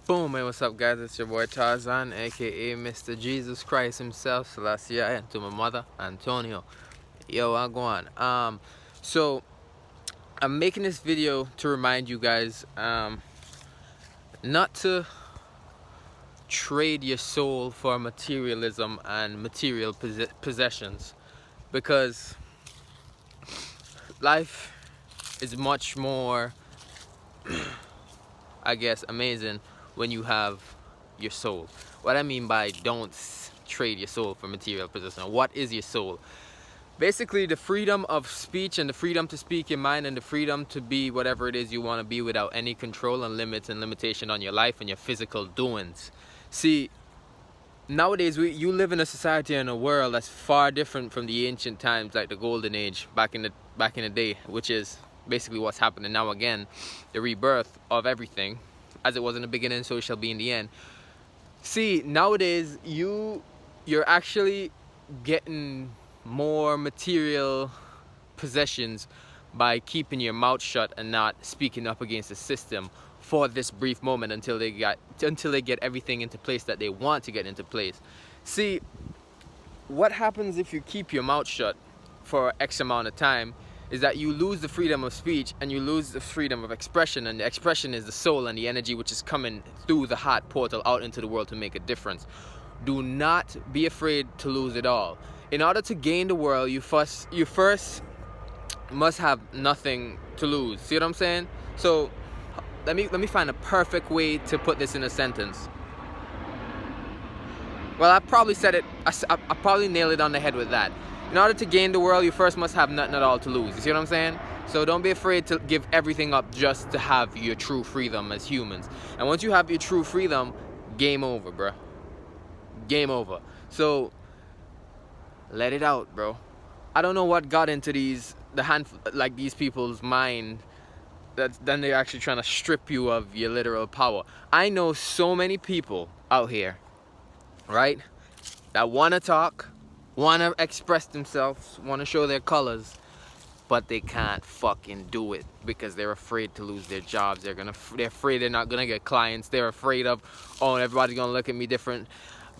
Boom, hey, what's up, guys? It's your boy Tarzan, aka Mr. Jesus Christ himself, Selassie, and to my mother, Antonio. Yo, I'm going. So I'm making this video to remind you guys, not to trade your soul for materialism and material possessions, because life is much more, I guess, amazing when you have your soul. What I mean by don't trade your soul for material possession. What is your soul? Basically, the freedom of speech and the freedom to speak your mind and the freedom to be whatever it is you want to be without any control and limits and limitation on your life and your physical doings. See, nowadays you live in a society and a world that's far different from the ancient times, like the golden age back in the day, which is basically what's happening now again, the rebirth of everything. As it was in the beginning, so it shall be in the end. See, nowadays you're actually getting more material possessions by keeping your mouth shut and not speaking up against the system for this brief moment until they get everything into place that they want to get into place. See, what happens if you keep your mouth shut for X amount of time is that you lose the freedom of speech and you lose the freedom of expression, and the expression is the soul and the energy which is coming through the heart portal out into the world to make a difference. Do not be afraid to lose it all. In order to gain the world, you first must have nothing to lose. See what I'm saying? So let me find a perfect way to put this in a sentence. Well, I probably said it, I probably nailed it on the head with that. In order to gain the world, you first must have nothing at all to lose. You see what I'm saying? So don't be afraid to give everything up just to have your true freedom as humans. And once you have your true freedom, game over, bro. Game over. So let it out, bro. I don't know what got into these people's mind that then they're actually trying to strip you of your literal power. I know so many people out here, right, that want to talk, want to express themselves, want to show their colors, but they can't fucking do it because they're afraid to lose their jobs. They're afraid they're not gonna get clients. They're afraid of, oh, everybody's gonna look at me different.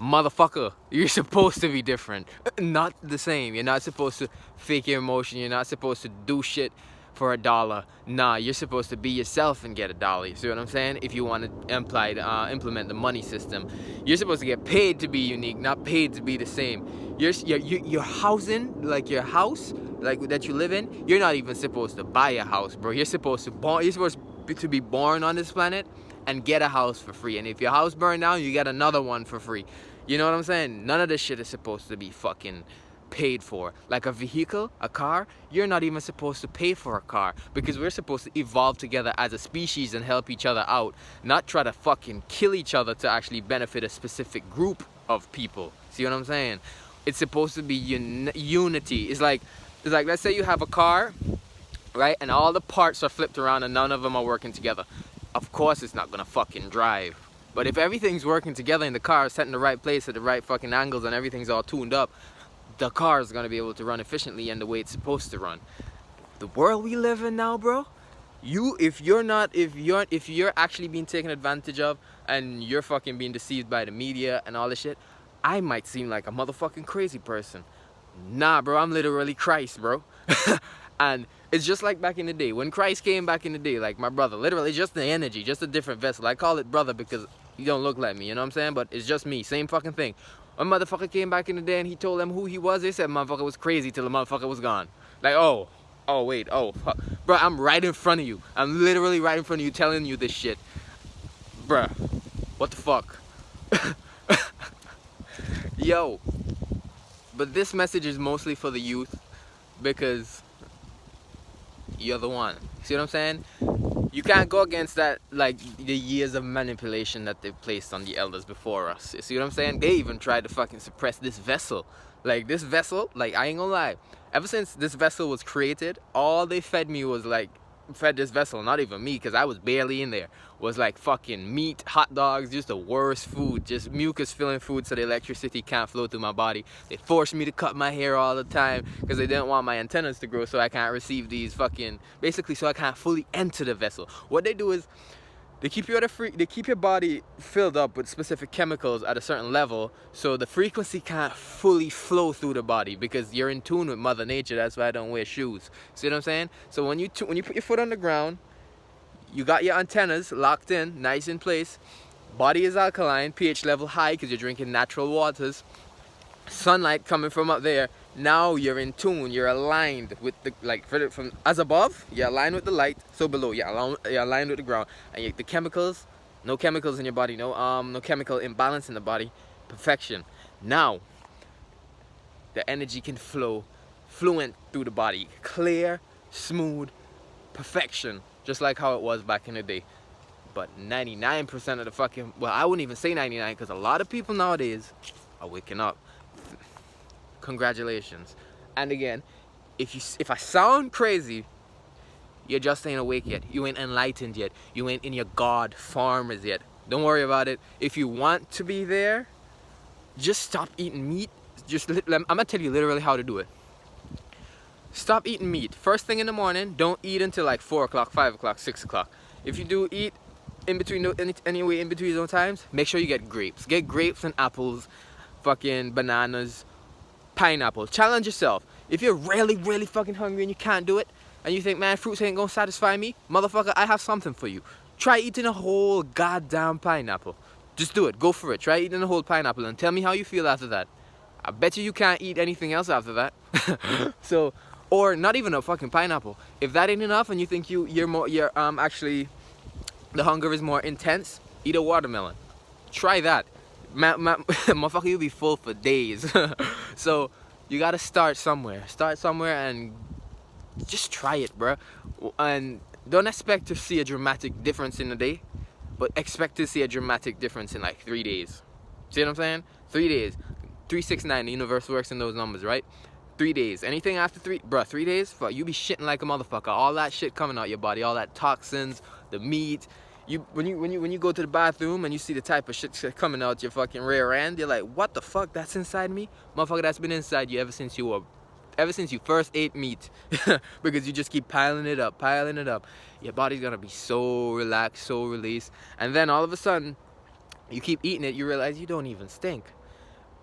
Motherfucker, you're supposed to be different, not the same. You're not supposed to fake your emotion. You're not supposed to do shit for $1. Nah, you're supposed to be yourself and get $1. You see what I'm saying? If you want to implement the money system, you're supposed to get paid to be unique, not paid to be the same. Your housing, like your house, like that you live in, you're not even supposed to buy a house, bro. You're supposed to be born on this planet and get a house for free. And if your house burned down, you get another one for free. You know what I'm saying? None of this shit is supposed to be fucking paid for. Like a vehicle, a car, you're not even supposed to pay for a car because we're supposed to evolve together as a species and help each other out, not try to fucking kill each other to actually benefit a specific group of people. See what I'm saying? It's supposed to be unity. It's like let's say you have a car, right, and all the parts are flipped around and none of them are working together. Of course it's not gonna fucking drive. But if everything's working together in the car, set in the right place at the right fucking angles and everything's all tuned up, the car is gonna be able to run efficiently and the way it's supposed to run. The world we live in now, bro, if you're actually being taken advantage of and you're fucking being deceived by the media and all this shit, I might seem like a motherfucking crazy person. Nah, bro, I'm literally Christ, bro. And it's just like back in the day. When Christ came back in the day, like my brother, literally just the energy, just a different vessel. I call it brother because you don't look like me, you know what I'm saying? But it's just me, same fucking thing. When motherfucker came back in the day and he told them who he was, they said motherfucker was crazy till the motherfucker was gone. Like, oh, wait, fuck. Bro, I'm right in front of you. I'm literally right in front of you telling you this shit. Bruh, what the fuck? Yo, but this message is mostly for the youth because you're the one. See what I'm saying? You can't go against that, like the years of manipulation that they've placed on the elders before us. You see what I'm saying? They even tried to fucking suppress this vessel. Like this vessel, like I ain't gonna lie. Ever since this vessel was created, all they fed me was like fed this vessel, not even me, because I was barely in there, was like fucking meat, hot dogs, just the worst food, just mucus filling food so the electricity can't flow through my body. They forced me to cut my hair all the time because they didn't want my antennas to grow so I can't receive these fucking, basically so I can't fully enter the vessel. What they do is They keep you at they keep your body filled up with specific chemicals at a certain level, so the frequency can't fully flow through the body because you're in tune with Mother Nature. That's why I don't wear shoes. See what I'm saying? So when you put your foot on the ground, you got your antennas locked in, nice in place. Body is alkaline, pH level high because you're drinking natural waters. Sunlight coming from up there. Now you're in tune. You're aligned with the, like, from as above, you're aligned with the light. So below, you're aligned with the ground. And the chemicals, no chemicals in your body, no chemical imbalance in the body. Perfection. Now the energy can flow fluent through the body, clear, smooth, perfection, just like how it was back in the day. But 99% of the fucking, well, I wouldn't even say 99 because a lot of people nowadays are waking up. Congratulations. And again, if I sound crazy, you just ain't awake yet. You ain't enlightened yet. You ain't in your God farmers yet. Don't worry about it. If you want to be there, just stop eating meat. I'm gonna tell you literally how to do it. Stop eating meat. First thing in the morning, don't eat until like 4 o'clock, 5 o'clock, 6 o'clock. If you do eat in between, anyway, in between those times, make sure you get grapes. Get grapes and apples, fucking bananas, pineapple. Challenge yourself. If you're really, really fucking hungry and you can't do it, and you think, man, fruits ain't gonna satisfy me, motherfucker, I have something for you. Try eating a whole goddamn pineapple. Just do it. Go for it. Try eating a whole pineapple and tell me how you feel after that. I bet you can't eat anything else after that. So, or not even a fucking pineapple. If that ain't enough and you think you're actually the hunger is more intense, eat a watermelon. Try that. Motherfucker, you'll be full for days. So you gotta start somewhere. Start somewhere and just try it, bro. And don't expect to see a dramatic difference in a day, but expect to see a dramatic difference in like 3 days. See what I'm saying? 3 days. 369, the universe works in those numbers, right? 3 days. Anything after 3 days, fuck, you be shitting like a motherfucker. All that shit coming out your body, all that toxins, the meat. When you go to the bathroom and you see the type of shit coming out your fucking rear end, you're like, what the fuck? That's inside me, motherfucker. That's been inside you ever since you first ate meat, because you just keep piling it up. Your body's gonna be so relaxed, so released, and then all of a sudden, you keep eating it, you realize you don't even stink.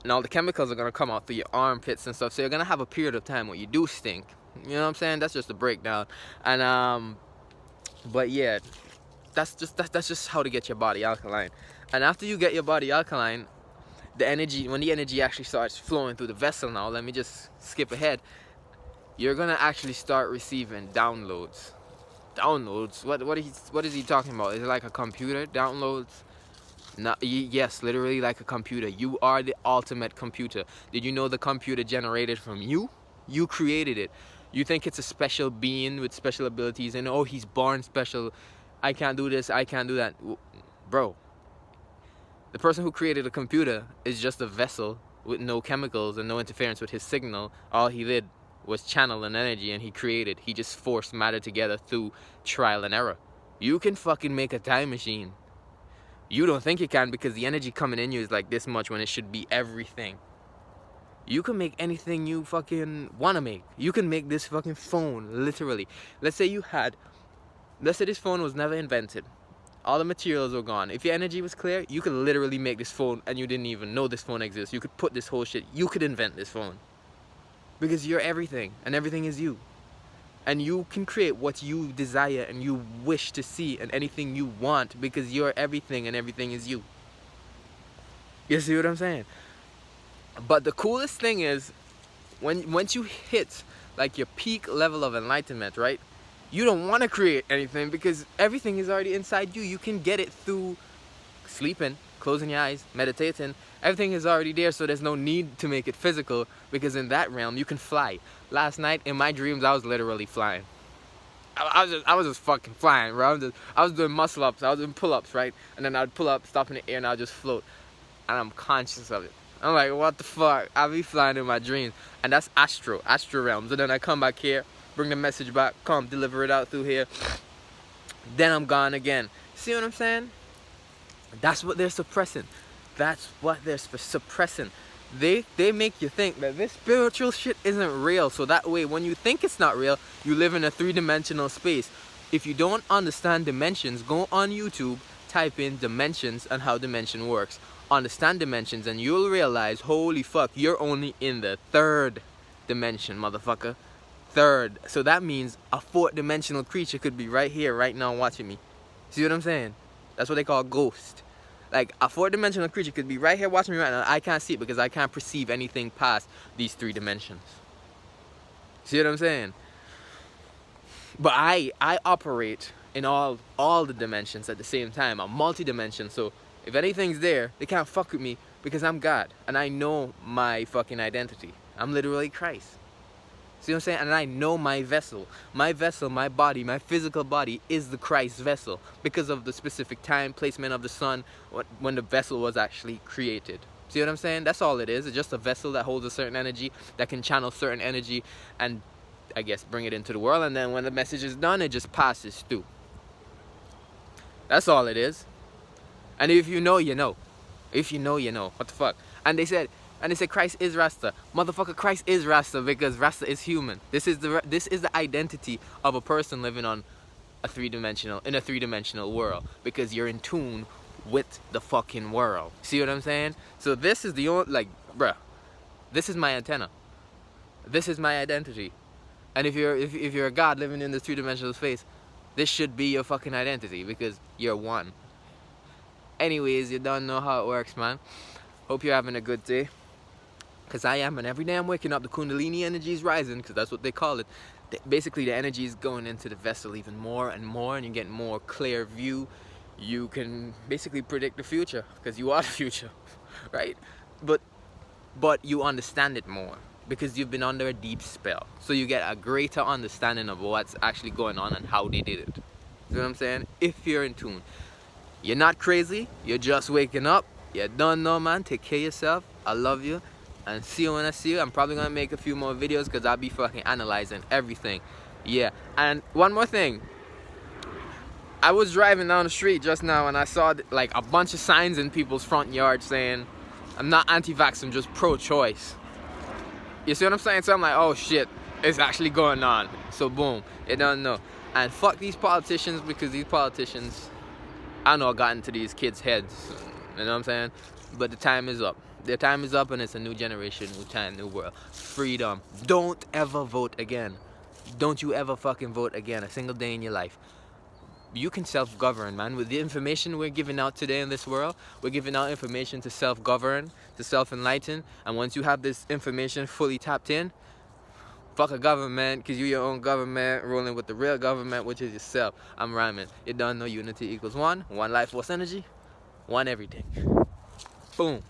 And all the chemicals are gonna come out through your armpits and stuff, so you're gonna have a period of time where you do stink. You know what I'm saying? That's just a breakdown. And but yeah, that's just how to get your body alkaline. And after you get your body alkaline, when the energy actually starts flowing through the vessel, now let me just skip ahead, you're gonna actually start receiving downloads. What is he talking about? Is it like a computer? Downloads? No, yes, literally like a computer. You are the ultimate computer. Did you know the computer generated from you? You created it. You think it's a special being with special abilities and, oh, he's born special, I can't do this, I can't do that. Bro, the person who created a computer is just a vessel with no chemicals and no interference with his signal. All he did was channel an energy, and he just forced matter together through trial and error. You can fucking make a time machine. You don't think you can because the energy coming in you is like this much when it should be everything. You can make anything you fucking want to make. You can make this fucking phone, literally. Let's say this phone was never invented. All the materials were gone. If your energy was clear, you could literally make this phone and you didn't even know this phone exists. You could put this whole shit, you could invent this phone. Because you're everything, and everything is you. And you can create what you desire and you wish to see and anything you want, because you're everything and everything is you. You see what I'm saying? But the coolest thing is, once you hit like your peak level of enlightenment, right? You don't want to create anything because everything is already inside you. You can get it through sleeping, closing your eyes, meditating. Everything is already there, so there's no need to make it physical, because in that realm you can fly. Last night in my dreams I was literally flying. I was just fucking flying, bro. I was doing muscle ups, I was doing pull ups, right? And then I'd pull up, stop in the air, and I'd just float. And I'm conscious of it. I'm like, what the fuck? I'll be flying in my dreams. And that's astro realms. And then I come back here, bring the message back, come deliver it out through here. Then I'm gone again. See what I'm saying? That's what they're suppressing. That's what they're suppressing. They make you think that this spiritual shit isn't real. So that way, when you think it's not real, you live in a 3-dimensional space. If you don't understand dimensions, go on YouTube, type in dimensions and how dimension works. Understand dimensions and you'll realize, holy fuck, you're only in the third dimension, motherfucker. Third. So that means a fourth dimensional creature could be right here, right now, watching me. See what I'm saying? That's what they call ghost. Like, a fourth dimensional creature could be right here watching me right now. I can't see it because I can't perceive anything past these 3 dimensions. See what I'm saying? But I operate in all the dimensions at the same time. I'm multi-dimension. So if anything's there, they can't fuck with me because I'm God. And I know my fucking identity. I'm literally Christ. See what I'm saying? And I know my vessel. My vessel, my body, my physical body is the Christ vessel because of the specific time, placement of the sun, when the vessel was actually created. See what I'm saying? That's all it is. It's just a vessel that holds a certain energy, that can channel certain energy and, I guess, bring it into the world. And then when the message is done, it just passes through. That's all it is. And if you know, you know. If you know, you know. What the fuck? And they said Christ is Rasta. Motherfucker, Christ is Rasta because Rasta is human. This is the identity of a person living on a in a three-dimensional world, because you're in tune with the fucking world. See what I'm saying? So this is the only, like, bruh, this is my antenna. This is my identity. And if you're a God living in this three-dimensional space, this should be your fucking identity because you're one. Anyways, you don't know how it works, man. Hope you're having a good day. Because I am, and every day I'm waking up, the Kundalini energy is rising, because that's what they call it. Basically, the energy is going into the vessel even more and more, and you get more clear view. You can basically predict the future, because you are the future, right? But you understand it more, because you've been under a deep spell. So you get a greater understanding of what's actually going on and how they did it. You know what I'm saying? If you're in tune. You're not crazy, you're just waking up. You don't know, man. Take care of yourself. I love you. And see you when I see you. I'm probably gonna make a few more videos because I'll be fucking analyzing everything. Yeah. And one more thing. I was driving down the street just now and I saw like a bunch of signs in people's front yard saying, I'm not anti-vax, I'm just pro-choice. You see what I'm saying? So I'm like, oh shit, it's actually going on. So boom, you don't know. And fuck these politicians, because these politicians, I know, got into these kids' heads. You know what I'm saying? But the time is up. Their time is up and it's a new generation, new time, new world. Freedom. Don't ever vote again. Don't you ever fucking vote again a single day in your life. You can self-govern, man. With the information we're giving out today in this world, we're giving out information to self-govern, to self-enlighten. And once you have this information fully tapped in, fuck a government, because you're your own government, rolling with the real government, which is yourself. I'm rhyming. You don't know unity equals one life force energy, one everything. Boom.